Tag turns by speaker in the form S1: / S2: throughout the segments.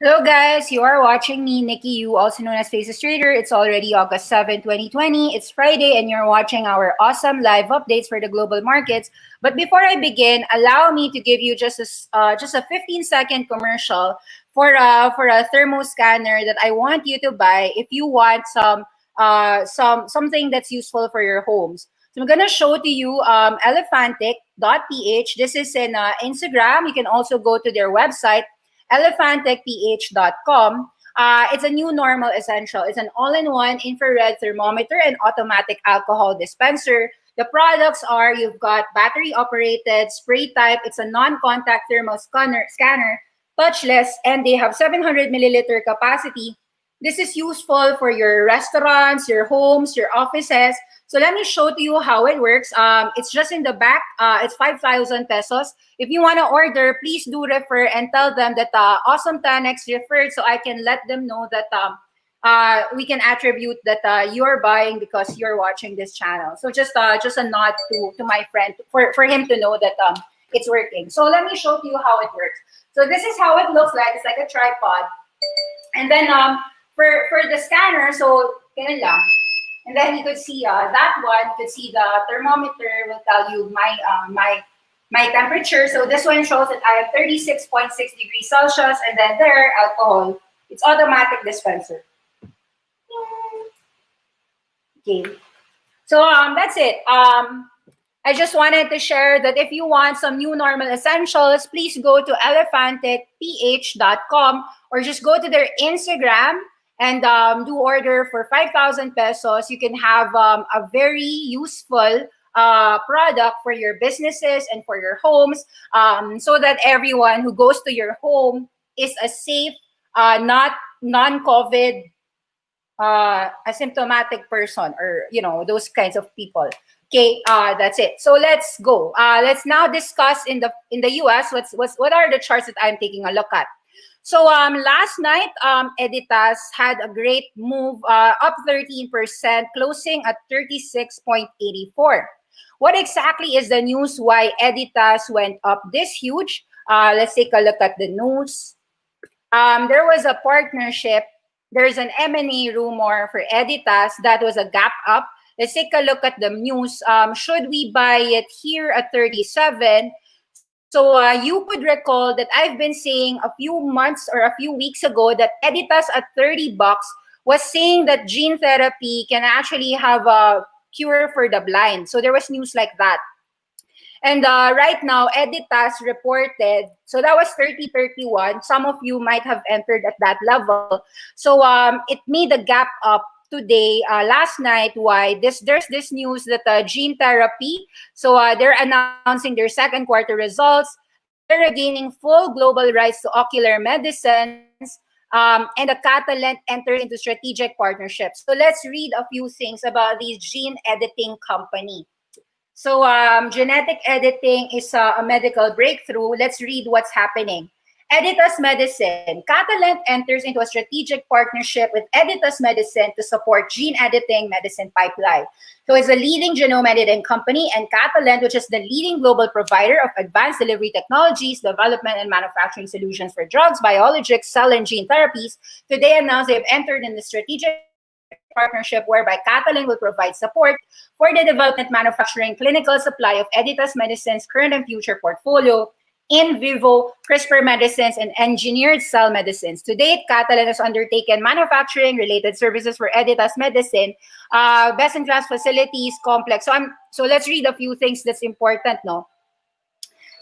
S1: Hello guys, you are watching me, Nikki, you also known as Faces Trader. It's already August 7, 2020. It's Friday and you're watching our awesome live updates for the global markets. But before I begin, allow me to give you just a 15-second commercial for a thermo scanner that I want you to buy if you want something that's useful for your homes. So I'm gonna show to you elephantic.ph. This is in Instagram. You can also go to their website elephantechph.com. It's a new normal essential. It's an all-in-one infrared thermometer and automatic alcohol dispenser. The products are you've got battery-operated, spray type. It's a non-contact thermal scanner, touchless, and they have 700 milliliter capacity. This is useful for your restaurants, your homes, your offices. So let me show to you how it works. It's just in the back. It's 5,000 pesos. If you want to order, please do refer and tell them that Awesome Tanex referred so I can let them know that we can attribute that you're buying because you're watching this channel. So just a nod to my friend for him to know that it's working. So let me show you how it works. So this is how it looks like. It's like a tripod. And then for the scanner, so ganun lang. And then you could see that one. You could see the thermometer will tell you my temperature. So this one shows that I have 36.6 degrees Celsius, and then there alcohol. It's automatic dispenser. Okay. So that's it. I just wanted to share that if you want some new normal essentials, please go to elephantechph.com or just go to their Instagram and do order for 5,000 pesos. You can have a very useful product for your businesses and for your homes so that everyone who goes to your home is a safe, not non-COVID asymptomatic person or, those kinds of people. Okay, that's it. So let's go. Let's now discuss in the US what are the charts that I'm taking a look at. So last night, Editas had a great move, up 13%, closing at 36.84. What exactly is the news why Editas went up this huge? Let's take a look at the news. There was a partnership. There's an M&A rumor for Editas that was a gap up. Let's take a look at the news. Should we buy it here at 37? So you could recall that I've been saying a few months or a few weeks ago that Editas at 30 bucks was saying that gene therapy can actually have a cure for the blind. So there was news like that. And right now, Editas reported, so that was 30.31. Some of you might have entered at that level. So it made a gap up today, last night. Why? There's this news that gene therapy, so they're announcing their second quarter results. They're regaining full global rights to ocular medicines, and the Catalent enters into strategic partnerships. So let's read a few things about this gene editing company. So genetic editing is a medical breakthrough. Let's read what's happening. Editas Medicine. Catalent enters into a strategic partnership with Editas Medicine to support gene editing medicine pipeline. So it's a leading genome editing company, and Catalent, which is the leading global provider of advanced delivery technologies, development and manufacturing solutions for drugs, biologics, cell and gene therapies, today announced they've entered in the strategic partnership whereby Catalent will provide support for the development, manufacturing, clinical supply of Editas Medicine's current and future portfolio, in vivo CRISPR medicines, and engineered cell medicines. To date, Catalent has undertaken manufacturing-related services for Editas Medicine, best-in-class facilities, complex. So let's read a few things that's important, no?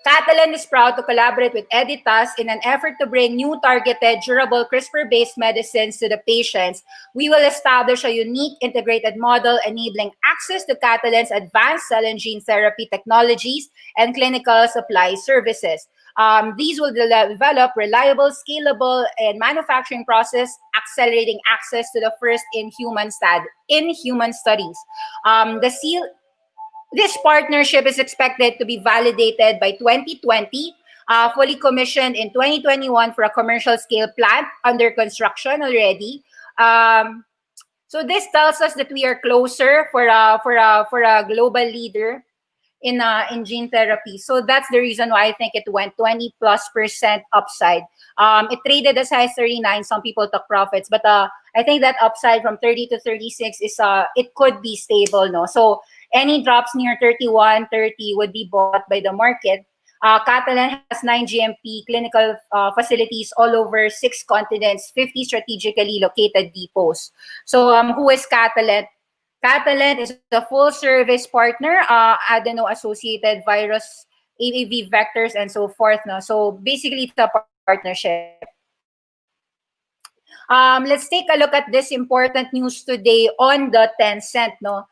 S1: Catalent is proud to collaborate with Editas in an effort to bring new targeted, durable CRISPR-based medicines to the patients. We will establish a unique integrated model enabling access to Catalent's advanced cell and gene therapy technologies and clinical supply services. These will develop reliable, scalable, and manufacturing process, accelerating access to the first in-human studies. This partnership is expected to be validated by 2020, fully commissioned in 2021 for a commercial scale plant under construction already. So this tells us that we are closer for a global leader in gene therapy. So that's the reason why I think it went 20+% upside. It traded as high as 39. Some people took profits, but I think that upside from 30 to 36 is it could be stable, no? So any drops near 31, 30 would be bought by the market. Catalan has 9 GMP clinical facilities all over 6 continents, 50 strategically located depots. So who is Catalan? Catalan is a full-service partner, adeno-associated virus, AAV vectors, and so forth. No? So basically, it's a partnership. Let's take a look at this important news today on the Tencent. No?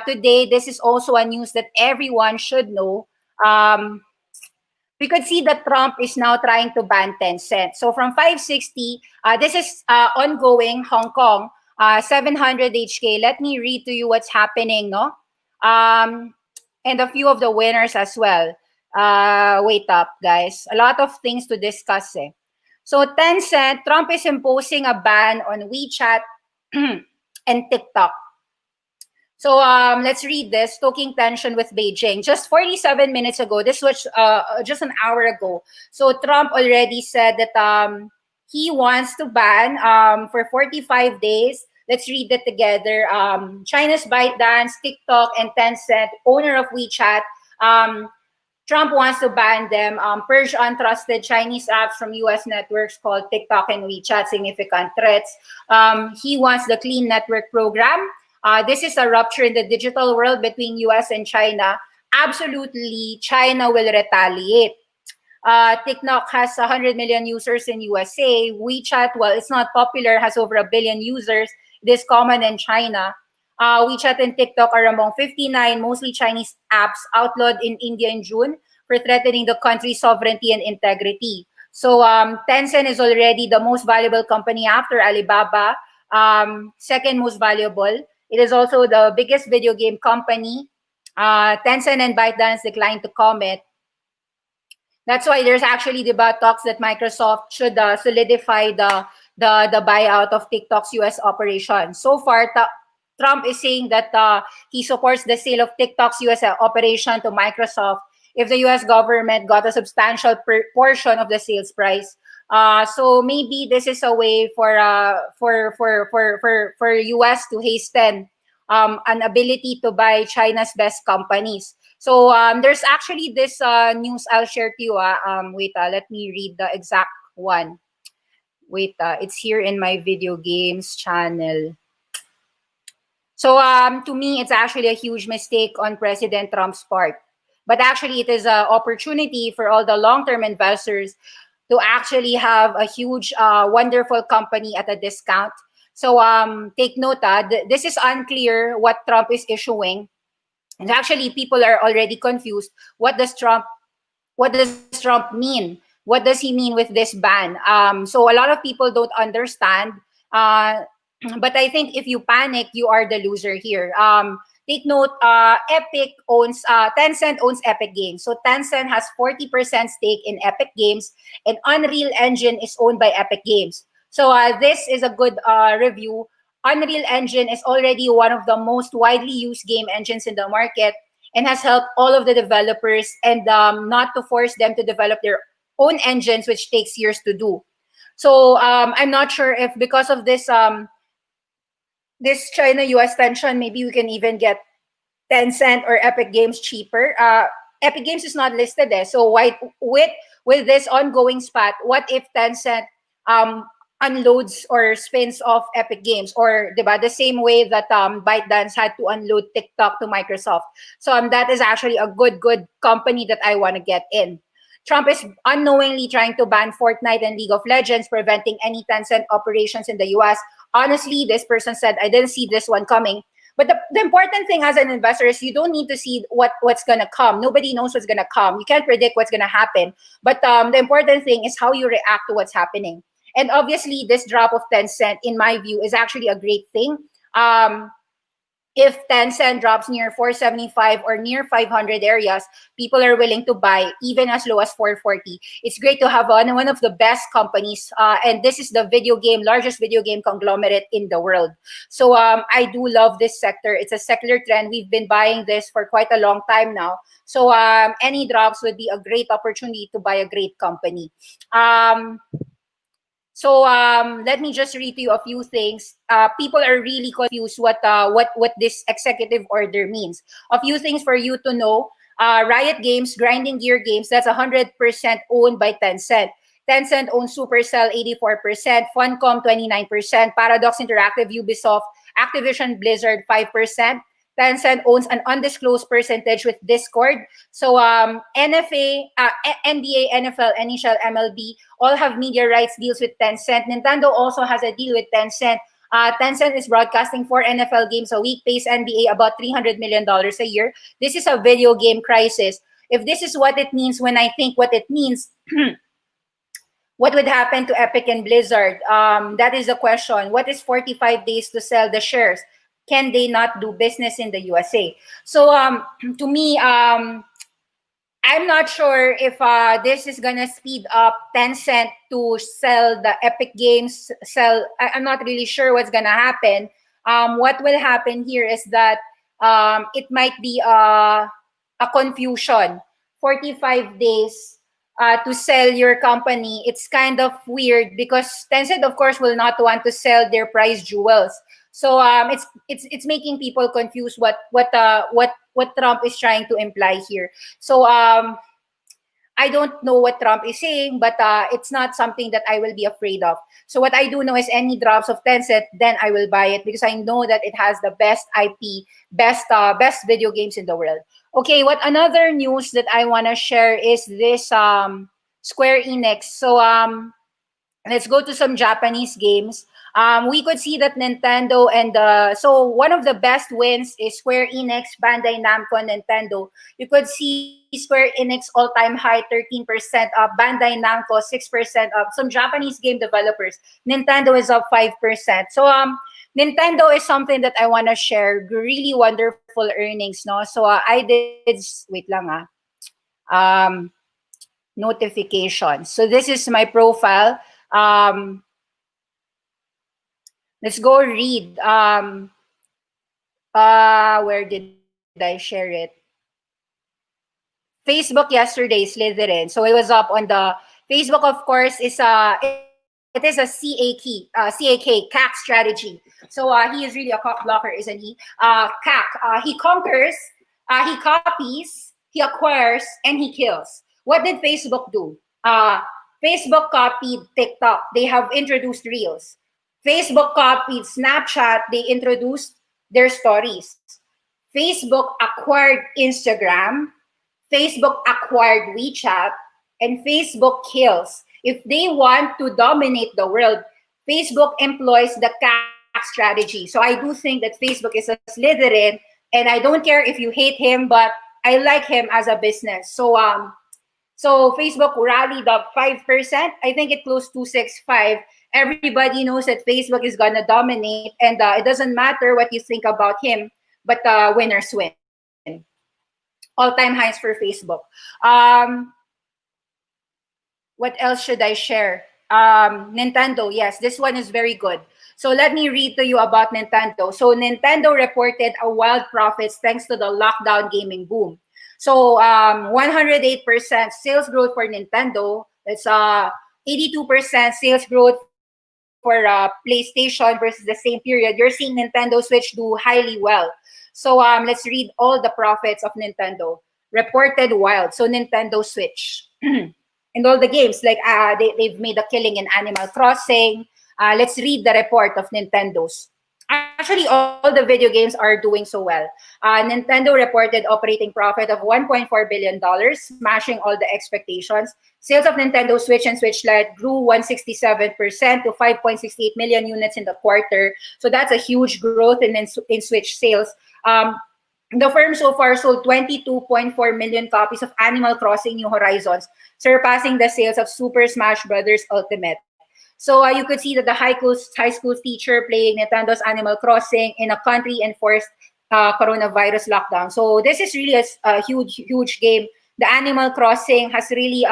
S1: Today, this is also a news that everyone should know. We could see that Trump is now trying to ban Tencent. So from 560, this is ongoing Hong Kong, 700 HK. Let me read to you what's happening, no? And a few of the winners as well. Wait up, guys. A lot of things to discuss. So Tencent, Trump is imposing a ban on WeChat and TikTok. So let's read this. Stoking tension with Beijing. Just 47 minutes ago, this was just an hour ago. So Trump already said that he wants to ban for 45 days. Let's read it together. China's ByteDance, TikTok, and Tencent, owner of WeChat. Trump wants to ban them, purge untrusted Chinese apps from U.S. networks called TikTok and WeChat, significant threats. He wants the Clean Network program. This is a rupture in the digital world between US and China. Absolutely, China will retaliate. TikTok has 100 million users in USA. WeChat, well, it's not popular, has over 1 billion users. It is common in China. WeChat and TikTok are among 59 mostly Chinese apps outlawed in India in June for threatening the country's sovereignty and integrity. So Tencent is already the most valuable company after Alibaba, second most valuable. It is also the biggest video game company. Tencent and ByteDance declined to comment. That's why there's actually debate talks that Microsoft should solidify the buyout of TikTok's US operation. So far, Trump is saying that he supports the sale of TikTok's US operation to Microsoft if the US government got a substantial portion of the sales price. So maybe this is a way for US to hasten an ability to buy China's best companies. So there's actually this news I'll share to you. Wait, let me read the exact one. Wait, it's here in my video games channel. So to me, it's actually a huge mistake on President Trump's part. But actually, it is an opportunity for all the long-term investors to actually have a huge, wonderful company at a discount. So take note, this is unclear what Trump is issuing. And actually, people are already confused. What does Trump mean? What does he mean with this ban? So a lot of people don't understand. But I think if you panic, you are the loser here. Take note, Tencent owns Epic Games. So Tencent has 40% stake in Epic Games, and Unreal Engine is owned by Epic Games. So this is a good review. Unreal Engine is already one of the most widely used game engines in the market and has helped all of the developers and not to force them to develop their own engines, which takes years to do. So I'm not sure if because of this this China-US tension, maybe we can even get Tencent or Epic Games cheaper. Epic Games is not listed there. So why, with this ongoing spat, what if Tencent unloads or spins off Epic Games, or the same way that ByteDance had to unload TikTok to Microsoft? So that is actually a good company that I want to get in. Trump is unknowingly trying to ban Fortnite and League of Legends, preventing any Tencent operations in the US. Honestly, this person said, I didn't see this one coming. But the important thing as an investor is you don't need to see what's going to come. Nobody knows what's going to come. You can't predict what's going to happen. But the important thing is how you react to what's happening. And obviously, this drop of 10 cents, in my view, is actually a great thing. if Tencent drops near 475 or near 500 areas, people are willing to buy even as low as 440. It's great to have one of the best companies, and this is the largest video game conglomerate in the world. So I do love this sector. It's a secular trend. We've been buying this for quite a long time now. So any drops would be a great opportunity to buy a great company. So let me just read to you a few things. People are really confused what this executive order means. A few things for you to know. Riot Games, Grinding Gear Games, that's 100% owned by Tencent. Tencent owns Supercell 84%, Funcom 29%, Paradox Interactive, Ubisoft, Activision Blizzard 5%. Tencent owns an undisclosed percentage with Discord. So NFA, NBA, NFL, NHL, MLB all have media rights deals with Tencent. Nintendo also has a deal with Tencent. Tencent is broadcasting 4 NFL games a week, pays NBA about $300 million a year. This is a video game crisis. If this is what it means, when I think what it means, what would happen to Epic and Blizzard? That is the question. What is 45 days to sell the shares? Can they not do business in the USA? So to me, I'm not sure if this is gonna speed up Tencent to sell the Epic games. I'm not really sure what's gonna happen. What will happen here is that it might be a confusion. 45 days to sell your company. It's kind of weird because Tencent, of course, will not want to sell their prize jewels. So it's making people confused what Trump is trying to imply here. So I don't know what Trump is saying, but it's not something that I will be afraid of. So what I do know is any drops of Tencent, then I will buy it because I know that it has the best IP, best video games in the world. Okay, what another news that I want to share is this Square Enix. So let's go to some Japanese games. We could see that Nintendo and so one of the best wins is Square Enix, Bandai Namco, Nintendo. You could see Square Enix all-time high, 13% up, Bandai Namco 6% up. Some Japanese game developers, Nintendo is up 5%. So Nintendo is something that I want to share. Really wonderful earnings, no? So I did wait lang notifications. So this is my profile. Let's go read. Where did I share it? Facebook yesterday, Slytherin. So it was up on the Facebook. Of course, it is a CAC strategy. So he is really a cock blocker, isn't he? CAC. He conquers, he copies, he acquires, and he kills. What did Facebook do? Facebook copied TikTok. They have introduced Reels. Facebook copied Snapchat. They introduced their stories. Facebook acquired Instagram. Facebook acquired WeChat. And Facebook kills. If they want to dominate the world, Facebook employs the CAC strategy. So I do think that Facebook is a Slytherin, and I don't care if you hate him, but I like him as a business. So Facebook rallied up 5%. I think it closed 265. Everybody knows that Facebook is gonna dominate, and it doesn't matter what you think about him, but winners win. All-time highs for Facebook. What else should I share? Nintendo, yes, this one is very good. So let me read to you about Nintendo. So Nintendo reported a wild profits thanks to the lockdown gaming boom. So 108% sales growth for Nintendo. That's 82% sales growth for PlayStation versus the same period. You're seeing Nintendo Switch do highly well. So let's read all the profits of Nintendo. Reported wild. So Nintendo Switch. And all the games, like they've made a killing in Animal Crossing. Let's read the report of Nintendo's. Actually, all the video games are doing so well. Nintendo reported operating profit of $1.4 billion, smashing all the expectations. Sales of Nintendo Switch and Switch Lite grew 167% to 5.68 million units in the quarter. So that's a huge growth in Switch sales. The firm so far sold 22.4 million copies of Animal Crossing New Horizons, surpassing the sales of Super Smash Bros. Ultimate. So you could see that the high school teacher playing Nintendo's Animal Crossing in a country enforced coronavirus lockdown. So this is really a huge game. The Animal Crossing has really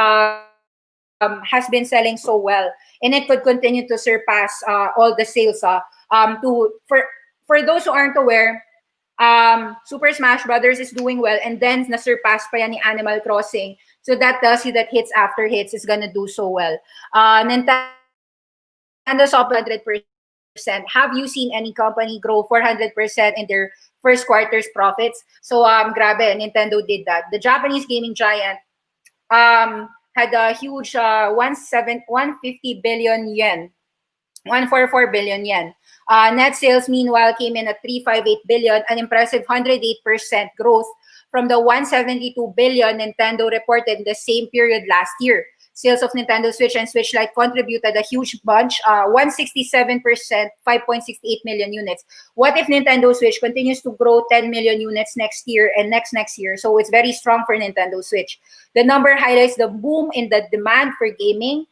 S1: has been selling so well, and it could continue to surpass all the sales. For those who aren't aware, Super Smash Brothers is doing well, and then na-surpass pa yan ni Animal Crossing. So that tells you that hits after hits is gonna do so well. Nintendo's up 400%. Have you seen any company grow 400% in their first quarter's profits? So grabe, Nintendo did that. The Japanese gaming giant had a huge 150 billion yen, 144 billion yen. Net sales, meanwhile, came in at 358 billion, an impressive 108% growth from the 172 billion Nintendo reported in the same period last year. Sales of Nintendo Switch and Switch Lite contributed a huge bunch, 167%, 5.68 million units. What if Nintendo Switch continues to grow 10 million units next year and next year? So it's very strong for Nintendo Switch. The number highlights the boom in the demand for gaming.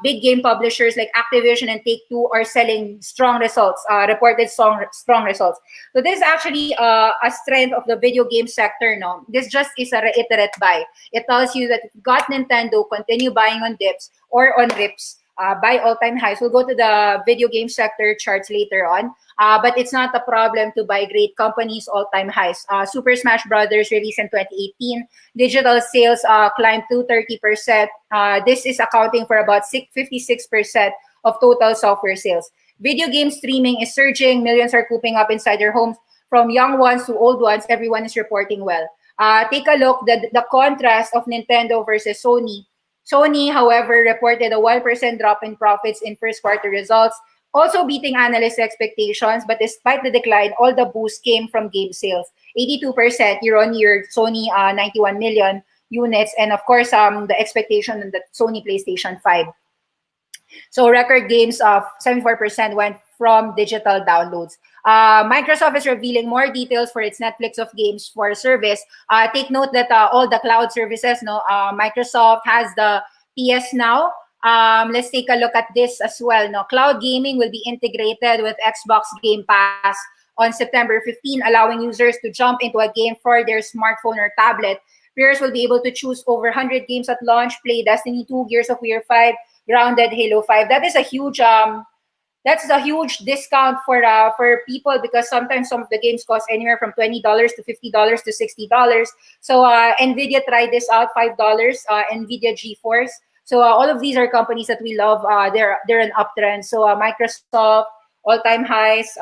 S1: Big game publishers like Activision and Take-Two are selling strong results, reported strong results. So this is actually a strength of the video game sector. No, this just is a reiterate buy. It tells you that if you got Nintendo, continue buying on dips or on rips. Buy all-time highs. We'll go to the video game sector charts later on. But it's not a problem to buy great companies all-time highs. Super Smash Brothers released in 2018. Digital sales climbed to 30%. This is accounting for about 56% of total software sales. Video game streaming is surging. Millions are cooping up inside their homes. From young ones to old ones, everyone is reporting well. Take a look, the contrast of Nintendo versus Sony. Sony, however, reported a 1% drop in profits in first quarter results, also beating analyst expectations. But despite the decline, all the boost came from game sales. 82% year-on-year, Sony 91 million units, and of course, the expectation on the Sony PlayStation 5. So record games of 74% went from digital downloads. Microsoft is revealing more details for its Netflix of games for service. Take note that all the cloud services, Microsoft has the PS Now. Let's take a look at this as well. Cloud gaming will be integrated with Xbox Game Pass on September 15, allowing users to jump into a game for their smartphone or tablet. Players will be able to choose over 100 games at launch, play Destiny 2, Gears of War 5, Grounded, Halo 5. That is a huge discount for people, because sometimes some of the games cost anywhere from $20 to $50 to $60. So Nvidia tried this out, $5, Nvidia GeForce. So all of these are companies that we love. They're an uptrend. So Microsoft all-time highs,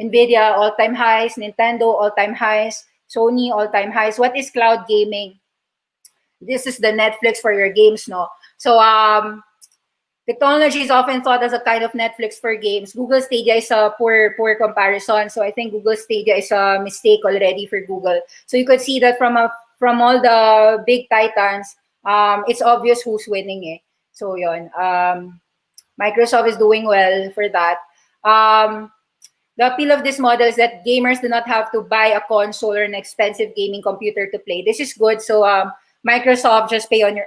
S1: Nvidia all-time highs, Nintendo all-time highs, Sony all-time highs. What is cloud gaming? This is the Netflix for your games, no? So technology is often thought as a kind of Netflix for games. Google Stadia is a poor comparison. So I think Google Stadia is a mistake already for Google. So you could see that from all the big titans, it's obvious who's winning. So yon. Microsoft is doing well for that. The appeal of this model is that gamers do not have to buy a console or an expensive gaming computer to play. This is good. So Microsoft just play on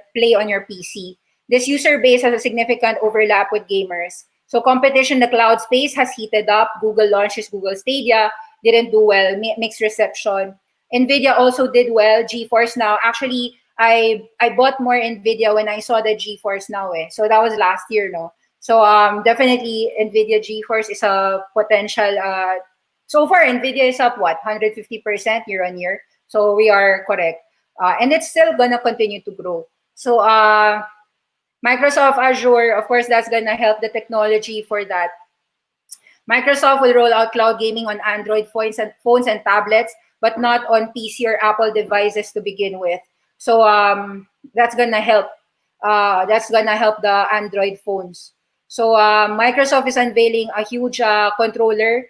S1: your PC. This user base has a significant overlap with gamers. So competition in the cloud space has heated up. Google launches Google Stadia, didn't do well, mixed reception. Nvidia also did well. GeForce Now, actually, I bought more Nvidia when I saw the GeForce Now. So that was last year, no? So definitely Nvidia GeForce is a potential. So far, Nvidia is up 150% year-on-year. So we are correct, and it's still gonna continue to grow. So Microsoft Azure, of course, that's gonna help the technology for that. Microsoft will roll out cloud gaming on Android phones and tablets, but not on PC or Apple devices to begin with. So that's gonna help. That's gonna help the Android phones. So Microsoft is unveiling a huge controller,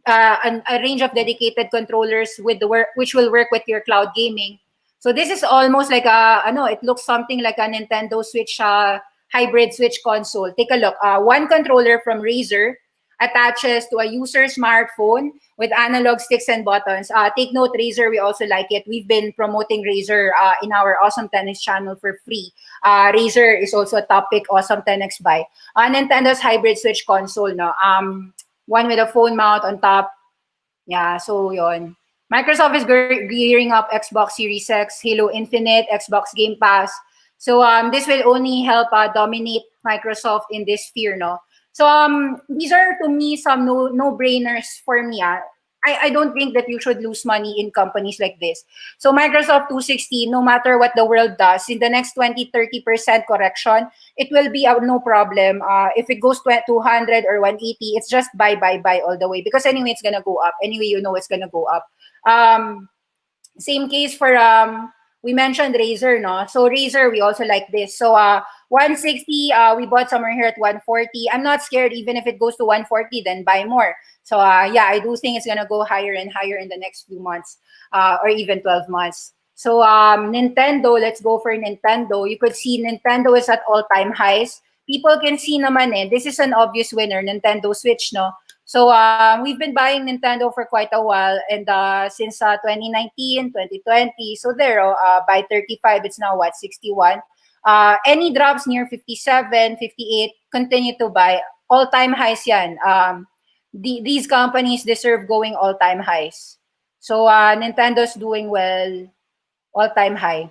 S1: a range of dedicated controllers which will work with your cloud gaming. So this is almost like it looks something like a Nintendo Switch hybrid Switch console. Take a look. One controller from Razer attaches to a user's smartphone with analog sticks and buttons. Take note, Razer, we also like it. We've been promoting Razer in our Awesome 10X channel for free. Razer is also a top pick, Awesome 10X buy. Nintendo's hybrid Switch console, no? One with a phone mount on top, Yeah, so yon. Microsoft is gearing up Xbox Series X, Halo Infinite, Xbox Game Pass. So this will only help dominate Microsoft in this sphere, no? So these are to me some no brainers for me. I don't think that you should lose money in companies like this. So Microsoft 260, no matter what the world does, in the next 20-30% correction, it will be no problem. If it goes to 200 or 180, it's just buy all the way because anyway it's gonna go up. Anyway, you know it's gonna go up. Um, Same case for we mentioned Razer, no? So Razer, we also like this. So 160, we bought somewhere here at 140. I'm not scared even if it goes to 140, then buy more. So yeah, I do think it's gonna go higher and higher in the next few months, or even 12 months. So Nintendo, let's go for Nintendo. You could see Nintendo is at all-time highs. People can see naman this is an obvious winner, Nintendo Switch, no? So we've been buying Nintendo for quite a while, and since 2019, 2020, so there, by 35, it's now what, 61. Any drops near 57, 58, continue to buy. All-time highs yan. These companies deserve going all-time highs. So Nintendo's doing well, all-time high.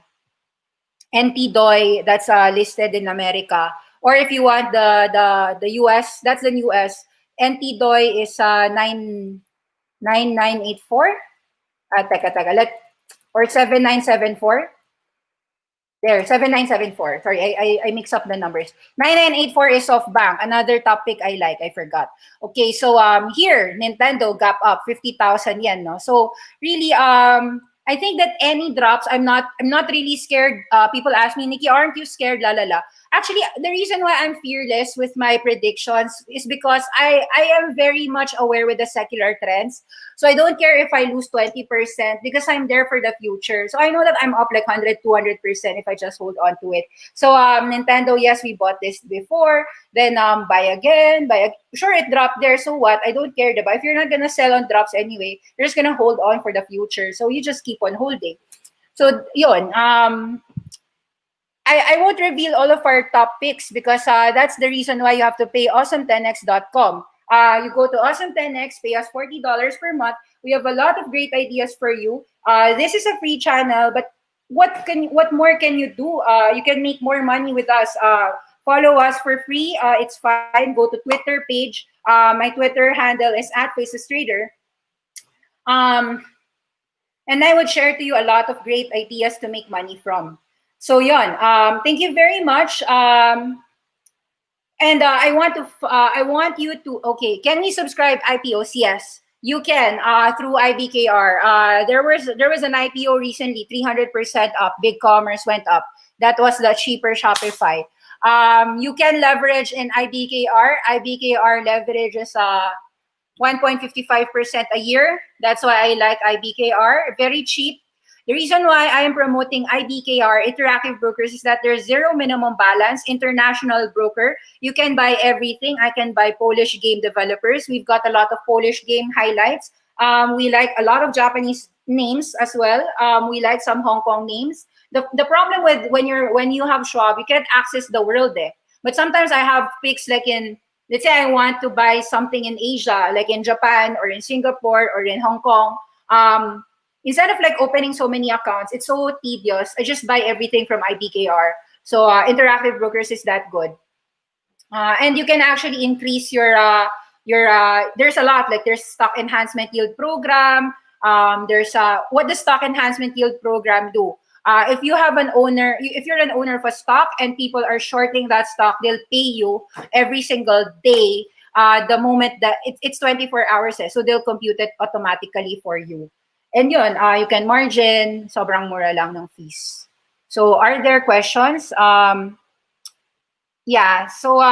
S1: NTDOY, that's listed in America. Or if you want the US, that's the US. NTDOY is 9984. Teka, or 7974. There, 7974. Sorry, I mix up the numbers. 9984 is SoftBank. Another topic I like. I forgot. Okay, so here, Nintendo gap up 50,000 yen, no? So really, I think that any drops, I'm not really scared. People ask me, Nikki, aren't you scared? La la la. Actually, the reason why I'm fearless with my predictions is because I am very much aware with the secular trends. So I don't care if I lose 20% because I'm there for the future. So I know that I'm up like 100, 200% if I just hold on to it. So Nintendo, yes, we bought this before. Then sure, it dropped there. So what? I don't care. Diba? If you're not gonna sell on drops anyway, you're just gonna hold on for the future. So you just keep on holding. So yun. I won't reveal all of our top picks because that's the reason why you have to pay awesome10x.com. You go to awesome10x, pay us $40 per month. We have a lot of great ideas for you. This is a free channel, but what more can you do? You can make more money with us. Follow us for free. It's fine. Go to Twitter page. My Twitter handle is @FacesTrader. Um, and I would share to you a lot of great ideas to make money from. So yon, thank you very much. And I want you to, okay, can we subscribe IPOs? Yes, you can through IBKR. There was an IPO recently, 300% up. Big Commerce went up. That was the cheaper Shopify. You can leverage in IBKR. IBKR leverages 1.55% a year. That's why I like IBKR. Very cheap. The reason why I am promoting IBKR, Interactive Brokers, is that there's zero minimum balance, international broker. You can buy everything. I can buy Polish game developers. We've got a lot of Polish game highlights. We like a lot of Japanese names as well. We like some Hong Kong names. The problem with when you have Schwab, you can't access the world there. But sometimes I have picks like in, let's say I want to buy something in Asia, like in Japan or in Singapore or in Hong Kong. Instead of like opening so many accounts, it's so tedious. I just buy everything from IBKR. So Interactive Brokers is that good. And you can actually increase there's a lot, like there's stock enhancement yield program. There's what does stock enhancement yield program do? If you're an owner of a stock and people are shorting that stock, they'll pay you every single day. The moment that it's 24 hours, so they'll compute it automatically for you. And yun, you can margin, sobrang mura lang ng fees. So are there questions? Yeah, so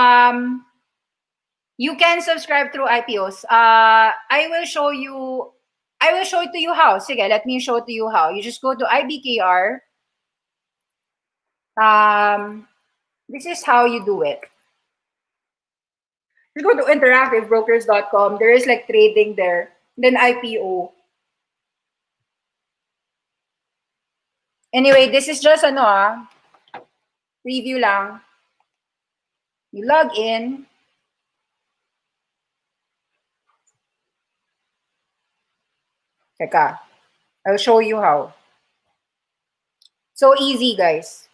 S1: you can subscribe through IPOs. I will show it to you how. Sige, let me show to you how. You just go to IBKR. This is how you do it. You go to interactivebrokers.com. There is like trading there. Then IPO. Anyway, this is just review lang. You log in. Teka, I'll show you how. So easy, guys.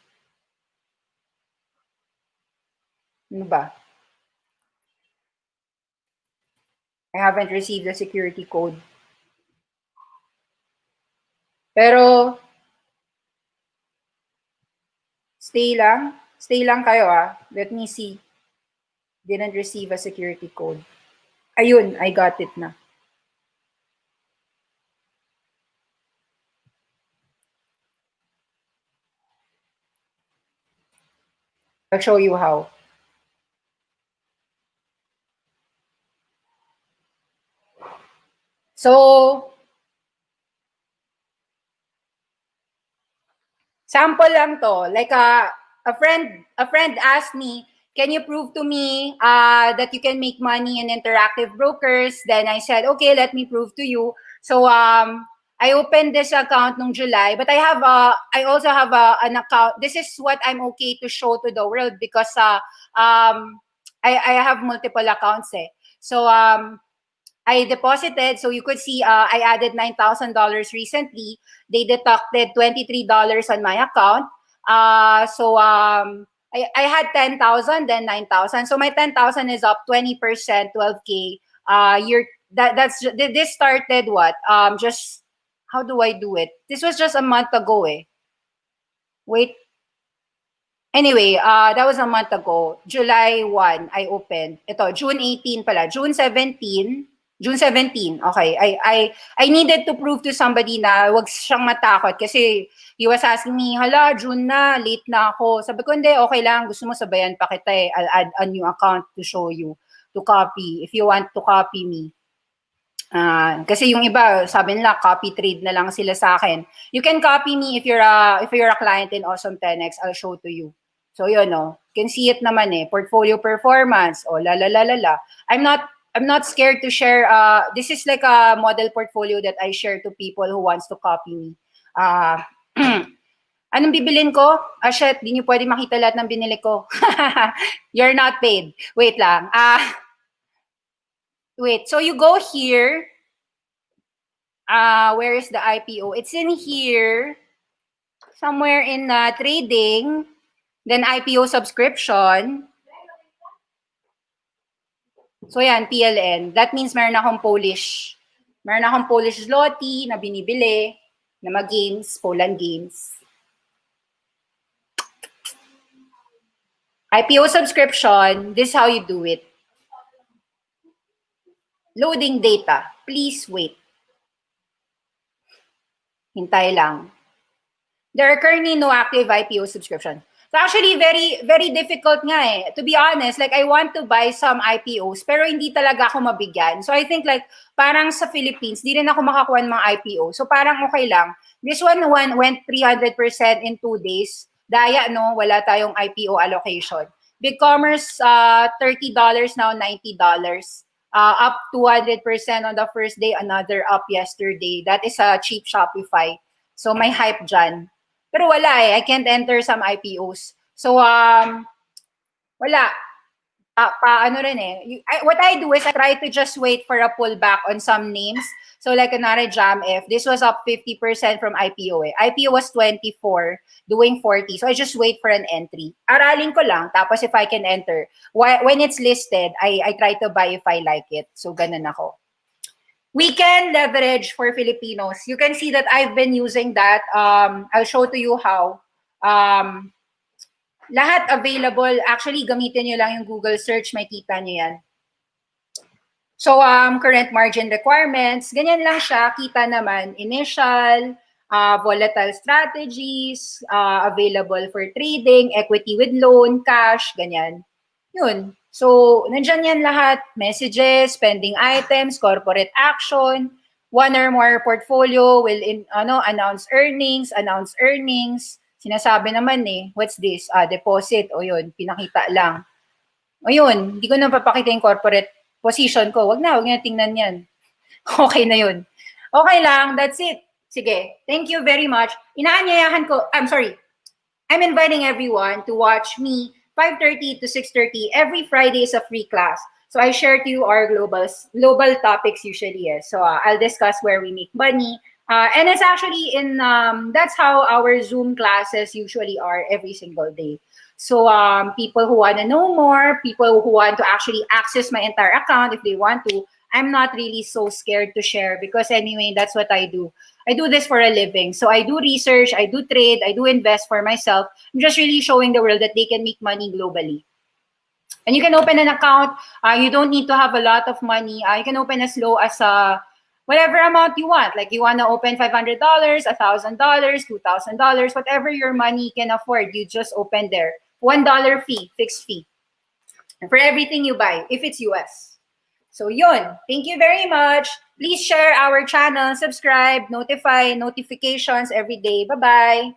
S1: Ano ba? I haven't received the security code. Pero, stay lang. Stay lang kayo ah. Let me see. Didn't receive a security code. Ayun, I got it na. I'll show you how. So, sample lang to. Like a friend asked me, "Can you prove to me that you can make money in interactive brokers?" Then I said, "Okay, let me prove to you." So I opened this account nung July, but I also have an account. This is what I'm okay to show to the world because I have multiple accounts eh. So I deposited, so you could see I added $9,000 recently. They deducted $23 on my account. I had 10,000, then 9,000. So my 10,000 is up 20%, 12K. This started what? Just how do I do it? This was just a month ago eh. Wait. Anyway, that was a month ago. July 1, I opened. Ito, June 18 pala. June 17. Okay. I needed to prove to somebody na wag siyang matakot kasi he was asking me, hala, June na, late na ako. Sabi ko, hindi, okay lang. Gusto mo sabayan pa kita eh. I'll add a new account to show you, to copy, if you want to copy me. Kasi yung iba, sabi nila, copy trade na lang sila sa akin. You can copy me if you're a client in Awesome 10X. I'll show to you. So yun, no. You can see it naman eh. Portfolio performance. Oh, la la la la la. I'm not scared to share. This is like a model portfolio that I share to people who wants to copy me. Anong bibilin ko? Shit, di nyo pwede makita lahat ng binili ko. You're not paid. Wait lang. Wait, so you go here. Where is the IPO? It's in here. Somewhere in trading. Then IPO subscription. So yan, PLN. That means meron akong Polish. Meron akong Polish zloty na binibili na mag-games, Poland games. IPO subscription, this is how you do it. Loading data. Please wait. Hintay lang. There are currently no active IPO subscription. So actually, very, very difficult nga eh. To be honest, like I want to buy some IPOs, pero hindi talaga ako mabigyan. So I think like, parang sa Philippines, di rin ako makakuha ng mga IPO. So parang okay lang. This one went 300% in 2 days. Daya, no? Wala tayong IPO allocation. BigCommerce, $30 now, $90. Up 200% on the first day, another up yesterday. That is a cheap Shopify. So may hype dyan. Pero wala eh. I can't enter some IPOs. So, wala. Ano rin eh. What I do is I try to just wait for a pullback on some names. So like another JAMF, this was up 50% from IPO eh. IPO was 24, doing 40. So I just wait for an entry. Aralin ko lang. Tapos if I can enter. When it's listed, I try to buy if I like it. So ganun ako. Weekend leverage for Filipinos. You can see that I've been using that. I'll show to you how. Lahat available. Actually, gamitin nyo lang yung Google search. May kita nyo yan. So, current margin requirements. Ganyan lang siya. Kita naman. Initial, volatile strategies, available for trading, equity with loan, cash, ganyan. Yun. So, nandyan yan lahat. Messages, pending items, corporate action, one or more portfolio will announce earnings. Sinasabi naman eh, what's this? Deposit. O yun, pinakita lang. O yun, hindi ko na papakita yung corporate position ko. Wag na tingnan yan. Okay na yun. Okay lang, that's it. Sige, thank you very much. Inaanyayahan ko, I'm inviting everyone to watch me 5:30 to 6:30 every Friday is a free class. So I share to you our global topics usually. So I'll discuss where we make money. And it's actually that's how our Zoom classes usually are every single day. So people who want to know more, people who want to actually access my entire account if they want to, I'm not really so scared to share because anyway, that's what I do. I do this for a living. So I do research, I do trade, I do invest for myself. I'm just really showing the world that they can make money globally. And you can open an account. You don't need to have a lot of money. You can open as low as whatever amount you want. Like you want to open $500, $1,000, $2,000, whatever your money can afford. You just open there. $1 fee, fixed fee. And for everything you buy, if it's US. So yun. Thank you very much. Please share our channel, subscribe, notifications every day. Bye-bye.